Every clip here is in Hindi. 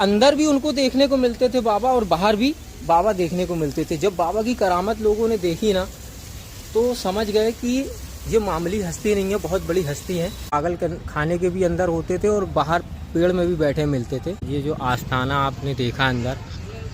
अंदर भी उनको देखने को मिलते थे बाबा और बाहर भी बाबा देखने को मिलते थे। जब बाबा की करामत लोगों ने देखी ना तो समझ गए कि ये मामूली हस्ती नहीं है, बहुत बड़ी हस्ती है। पागल खाने के भी अंदर होते थे और बाहर पेड़ में भी बैठे मिलते थे। ये जो आस्थाना आपने देखा अंदर,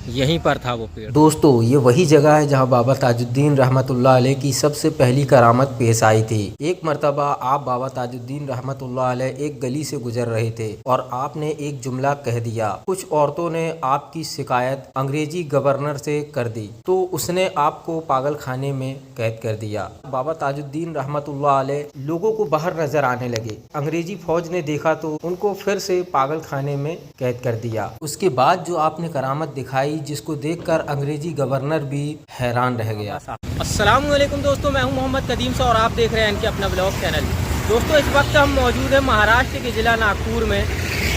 यहीं पर था वो पेड़। दोस्तों ये वही जगह है जहां बाबा ताजुद्दीन रहमतुल्लाह अलैह की सबसे पहली करामत पेश आई थी। एक मर्तबा आप बाबा ताजुद्दीन रहमतुल्लाह अलैह एक गली से गुजर रहे थे और आपने एक जुमला कह दिया। कुछ औरतों ने आपकी शिकायत अंग्रेजी गवर्नर से कर दी तो उसने आपको पागल खाने में कैद कर दिया। बाबा ताजुद्दीन रहमतुल्लाह अलैह लोगों को बाहर नजर आने लगे। अंग्रेजी फौज ने देखा तो उनको फिर से पागल खाने में कैद कर दिया। उसके बाद जो आपने करामत दिखाई जिसको देखकर अंग्रेजी गवर्नर भी हैरान रह गया। अस्सलाम वालेकुम दोस्तों, मैं हूं मोहम्मद कदीम सा और आप देख रहे हैं इनके अपना ब्लॉग चैनल। दोस्तों इस वक्त हम मौजूद हैं महाराष्ट्र के ज़िला नागपुर में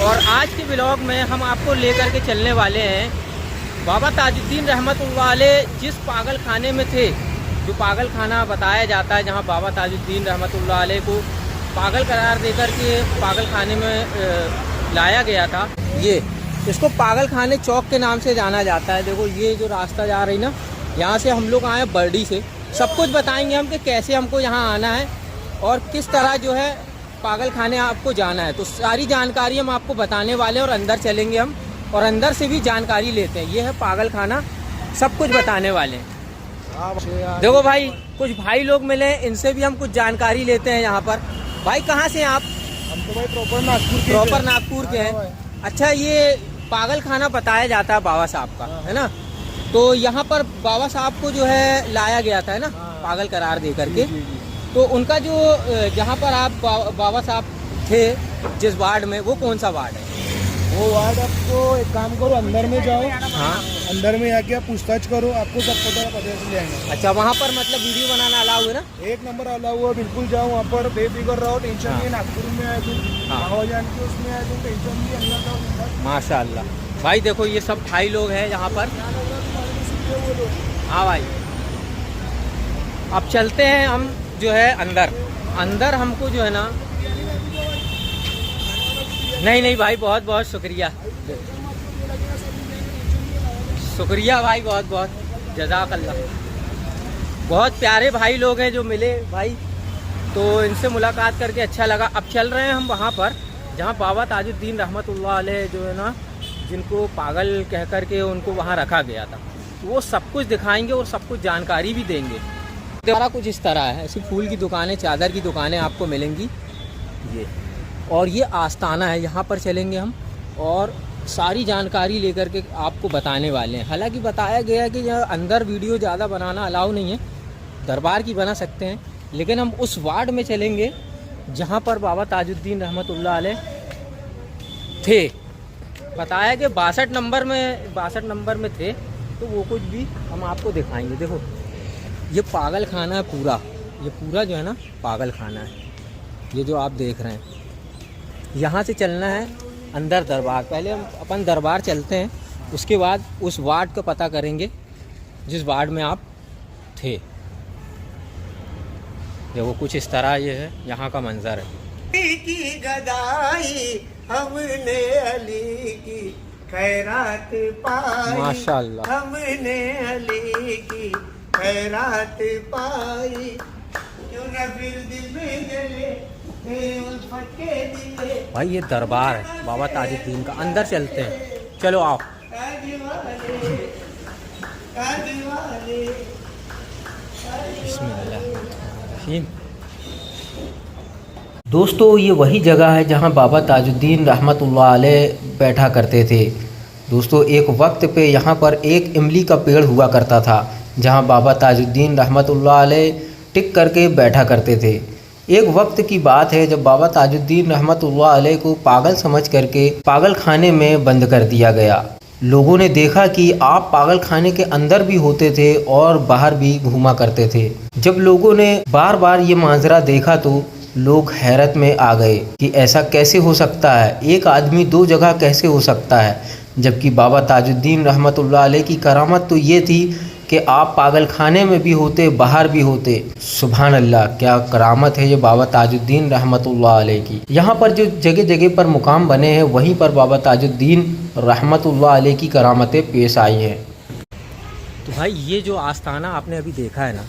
और आज के ब्लॉग में हम आपको लेकर के चलने वाले हैं बाबा ताजुद्दीन रहमतुल्लाह अलैह जिस पागल खाने में थे, जो पागल खाना बताया जाता है जहां बाबा ताजुद्दीन रहमतुल्लाह अलैह को पागल करार देकर के पागल खाने में लाया गया था। ये इसको पागल खाने चौक के नाम से जाना जाता है। देखो ये जो रास्ता जा रही ना, यहाँ से हम लोग आए बर्डी से। सब कुछ बताएंगे हम कि कैसे हमको यहाँ आना है और किस तरह जो है पागल खाने आपको जाना है। तो सारी जानकारी हम आपको बताने वाले हैं और अंदर चलेंगे हम और अंदर से भी जानकारी लेते हैं। ये है पागल खाना, सब कुछ बताने वाले हैं। देखो भाई कुछ भाई लोग मिले, इनसे भी हम कुछ जानकारी लेते हैं यहाँ पर। भाई कहाँ से हैं आप? हम तो भाई प्रॉपर नागपुर के हैं। अच्छा, ये पागल खाना बताया जाता है बाबा साहब का, है ना? तो यहाँ पर बाबा साहब को जो है लाया गया था, है ना, पागल करार दे करके। तो उनका जो जहाँ पर आप बाबा साहब थे जिस वार्ड में, वो कौन सा वार्ड है? वो वार्ड आपको एक काम करो, अंदर में जाओ। हाँ, अंदर में आके आप पूछताछ करो, आपको सब पता से ले आएंगे। अच्छा, वहाँ पर मतलब वीडियो बनाना अलाउ है ना? एक नंबर अलाउ हुआ, बिल्कुल जाओ वहाँ पर, बेफिक्र रहो, टेंशन नहीं। नागपुर में आए तुम, महाजान के उसमें आए तुम, टेंशन नहीं, अंदर जाओ। माशाल्लाह भाई, देखो ये सब भाई लोग हैं यहाँ पर। हाँ भाई, अब चलते हैं हम जो है अंदर हमको जो है ना, नहीं भाई, बहुत बहुत शुक्रिया भाई, बहुत बहुत जज़ाकल्लाह। बहुत प्यारे भाई लोग हैं जो मिले भाई, तो इनसे मुलाकात करके अच्छा लगा। अब चल रहे हैं हम वहाँ पर जहाँ बाबा ताजुद्दीन रहमतुल्लाह अलैह जो है ना, जिनको पागल कह कर के उनको वहाँ रखा गया था, वो सब कुछ दिखाएंगे और सब कुछ जानकारी भी देंगे। सारा कुछ इस तरह है, ऐसी फूल की दुकानें, चादर की दुकानें आपको मिलेंगी। ये और ये आस्थाना है, यहाँ पर चलेंगे हम और सारी जानकारी लेकर के आपको बताने वाले हैं। हालांकि बताया गया है कि यहाँ अंदर वीडियो ज़्यादा बनाना अलाउ नहीं है, दरबार की बना सकते हैं, लेकिन हम उस वार्ड में चलेंगे जहाँ पर बाबा ताजुद्दीन रहमतुल्लाह अलैह थे। बताया कि 62 नंबर में थे, तो वो कुछ भी हम आपको दिखाएंगे। देखो ये पागल खाना है पूरा, ये पूरा जो है ना पागल खाना है, ये जो आप देख रहे हैं। यहाँ से चलना है अंदर दरबार। पहले हम अपन दरबार चलते हैं, उसके बाद उस वार्ड का पता करेंगे जिस वार्ड में आप थे। देखो कुछ इस तरह ये है यहाँ का मंजर है। की गदाई हमने अली की खैरात पाई, माशाल्लाह, हमने अली की खैरात पाई, क्यों न फिर दिल में जले उल्फत के दिए। भाई ये दरबार है बाबा ताजुद्दीन का, अंदर चलते हैं, चलो आओ। बिस्मिल्लाह। दोस्तों ये वही जगह है जहां बाबा ताजुद्दीन रहमतुल्लाह अलैह बैठा करते थे। दोस्तों एक वक्त पे यहाँ पर एक इमली का पेड़ हुआ करता था जहां बाबा ताजुद्दीन रहमतुल्लाह अलैह टिक करके बैठा करते थे। एक वक्त की बात है जब बाबा ताजुद्दीन रहमतुल्लाह अलैह को पागल समझ करके पागल खाने में बंद कर दिया गया। लोगों ने देखा कि आप पागल खाने के अंदर भी होते थे और बाहर भी घूमा करते थे। जब लोगों ने बार बार ये माजरा देखा तो लोग हैरत में आ गए कि ऐसा कैसे हो सकता है, एक आदमी दो जगह कैसे हो सकता है। जबकि बाबा ताजुद्दीन रहमतुल्लाह अलैह की करामत तो ये थी कि आप पागल खाने में भी होते, बाहर भी होते। सुभान अल्लाह, क्या करामत है ये बाबा ताजुद्दीन रहमतुल्लाह अलैह की। यहाँ पर जो जगह जगह पर मुकाम बने हैं, वहीं पर बाबा ताजुद्दीन रहमतुल्लाह अलैह की करामतें पेश आई हैं। तो भाई ये जो आस्थाना आपने अभी देखा है ना,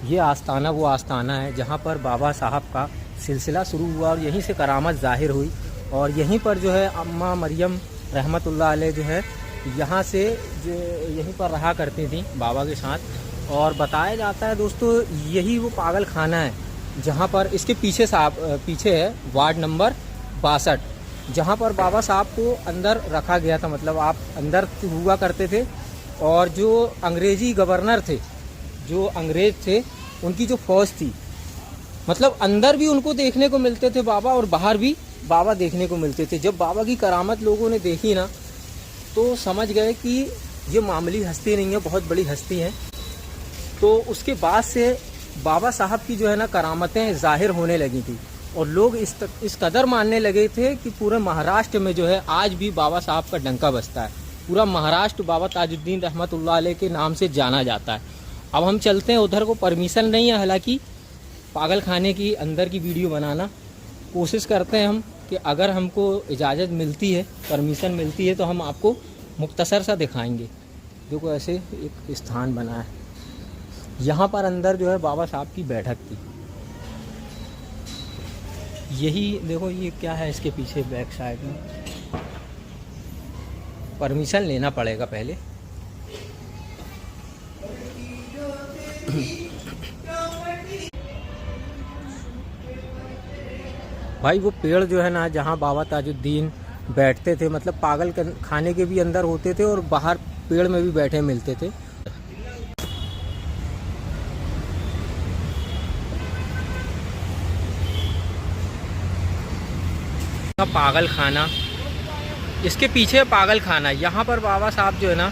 ये आस्थाना वो आस्थाना है जहाँ पर बाबा साहब का सिलसिला शुरू हुआ और यहीं से करामत ज़ाहिर हुई। और यहीं पर जो है अम्मा मरियम रहमतुल्लाह अलैह जो है यहाँ से जो यहीं पर रहा करती थी बाबा के साथ। और बताया जाता है दोस्तों, यही वो पागल खाना है जहाँ पर इसके पीछे है वार्ड नंबर 62, जहाँ पर बाबा साहब को अंदर रखा गया था। मतलब आप अंदर हुआ करते थे और जो अंग्रेज़ी गवर्नर थे, जो अंग्रेज़ थे, उनकी जो फ़ौज थी, मतलब अंदर भी उनको देखने को मिलते थे बाबा और बाहर भी बाबा देखने को मिलते थे। जब बाबा की करामत लोगों ने देखी ना, तो समझ गए कि ये मामूली हस्ती नहीं है, बहुत बड़ी हस्ती है। तो उसके बाद से बाबा साहब की जो है ना करामतें ज़ाहिर होने लगी थी और लोग इस कदर मानने लगे थे कि पूरे महाराष्ट्र में जो है आज भी बाबा साहब का डंका बजता है। पूरा महाराष्ट्र बाबा ताजुद्दीन रहमतुल्लाह अलैह के नाम से जाना जाता है। अब हम चलते हैं उधर, को परमिशन नहीं है हालांकि पागल खाने की अंदर की वीडियो बनाना। कोशिश करते हैं हम कि अगर हमको इजाज़त मिलती है, परमिशन मिलती है, तो हम आपको मुख्तसर सा दिखाएंगे। देखो ऐसे एक स्थान बना है, यहाँ पर अंदर जो है बाबा साहब की बैठक थी। यही देखो, ये क्या है इसके पीछे बैक साइड में, परमिशन लेना पड़ेगा पहले। भाई वो पेड़ जो है ना जहाँ बाबा ताजुद्दीन बैठते थे, मतलब पागल खाने के भी अंदर होते थे और बाहर पेड़ में भी बैठे मिलते थे। पागल खाना, इसके पीछे पागल खाना, यहाँ पर बाबा साहब जो है ना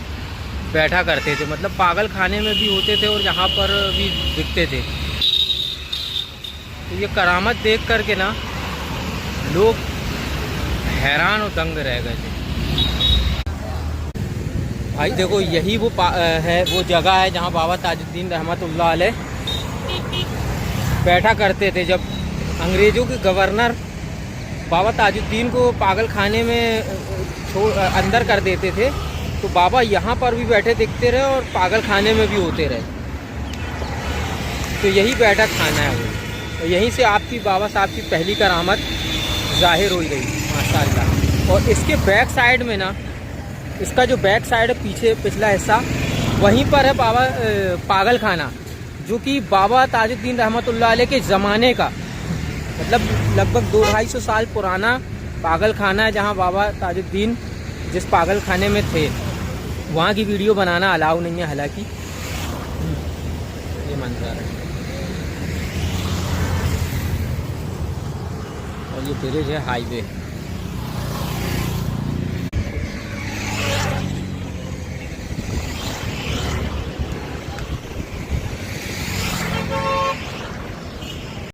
बैठा करते थे। मतलब पागल खाने में भी होते थे और यहाँ पर भी दिखते थे। तो ये करामत देख करके ना लोग हैरान और दंग रह गए थे। भाई देखो, यही वो है वो जगह है जहाँ बाबा ताजुद्दीन रहमतुल्लाह अलैह बैठा करते थे। जब अंग्रेज़ों के गवर्नर बाबा ताजुद्दीन को पागल खाने में अंदर कर देते थे, तो बाबा यहाँ पर भी बैठे दिखते रहे और पागल खाने में भी होते रहे। तो यही बैठक खाना है वो, और यहीं से आपकी बाबा साहब की पहली करामत ज़ाहिर हो गई माशाअल्लाह। और इसके बैक साइड में ना, इसका जो बैक साइड है पीछे पिछला हिस्सा, वहीं पर है बाबा पागल खाना, जो कि बाबा ताजुद्दीन रहमतुल्लाह अलैह के ज़माने का, मतलब लगभग 200-250 साल पुराना पागल खाना है, जहाँ बाबा ताजुद्दीन जिस पागल खाने में थे वहाँ की वीडियो बनाना अलाउ नहीं है हालांकि। ये मंजर है और ये ब्रिज है, हाईवे।